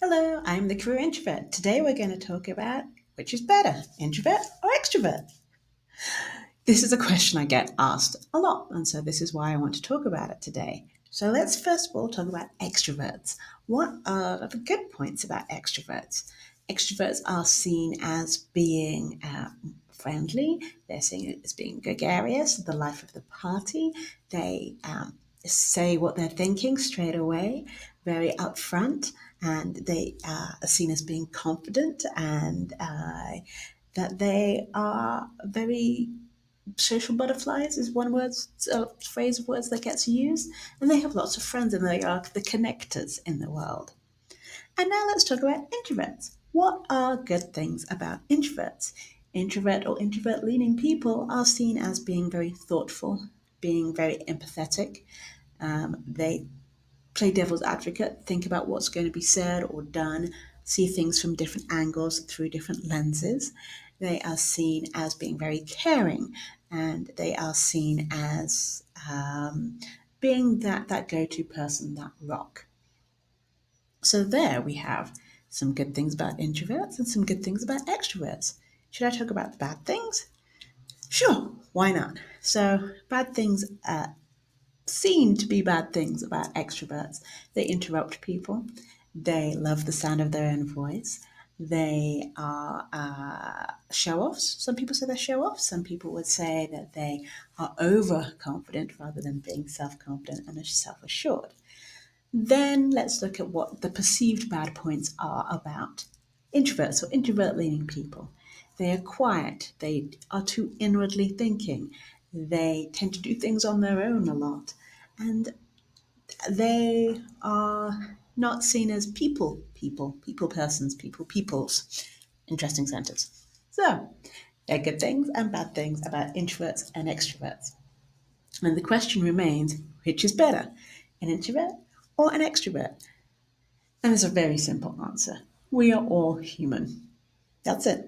Hello, I'm the career introvert. Today we're going to talk about which is better, introvert or extrovert. This is a question I get asked a lot, and so this is why I want to talk about it today. So let's first of all talk about extroverts. What are the good points about extroverts? Extroverts are seen as being friendly, they're seen as being gregarious, the life of the party. They say what they're thinking straight away, very upfront, and they are seen as being confident and that they are very social butterflies is one word phrase of words that gets used, and they have lots of friends and they are the connectors in the world. And now let's talk about introverts. What are good things about introverts? Introvert or introvert leaning people are seen as being very thoughtful, being very empathetic. They play devil's advocate, think about what's going to be said or done, see things from different angles through different lenses. They are seen as being very caring, and they are seen as being that go-to person, that rock. So there we have some good things about introverts and some good things about extroverts. Should I talk about the bad things? Sure, why not? So bad things seen to be bad things about extroverts. They interrupt people. They love the sound of their own voice. They are show offs. Some people say they're show offs. Some people would say that they are overconfident rather than being self confident and self assured. Then let's look at what the perceived bad points are about introverts or introvert leaning people. They are quiet, they are too inwardly thinking, they tend to do things on their own a lot, and they are not seen as people persons, peoples. Interesting sentence. So, there are good things and bad things about introverts and extroverts. And the question remains, which is better, an introvert or an extrovert? And there's a very simple answer. We are all human. That's it.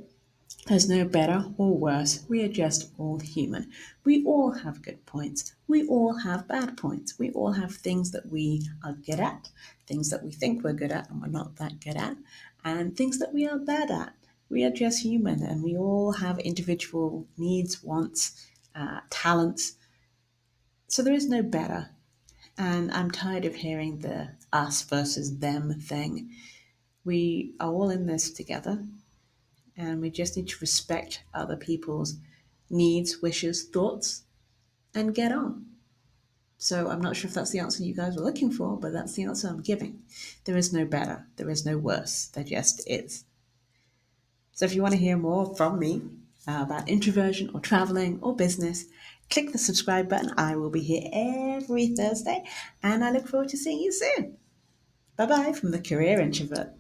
There's no better or worse. We are just all human. We all have good points. We all have bad points. We all have things that we are good at, things that we think we're good at and we're not that good at, and things that we are bad at. We are just human and we all have individual needs, wants, talents. So there is no better. And I'm tired of hearing the us versus them thing. We are all in this together, and we just need to respect other people's needs, wishes, thoughts, and get on. So I'm not sure if that's the answer you guys were looking for, but that's the answer I'm giving. There is no better, there is no worse, there just is. So if you want to hear more from me about introversion or traveling or business, click the subscribe button. I will be here every Thursday, and I look forward to seeing you soon. Bye bye from the Career Introvert.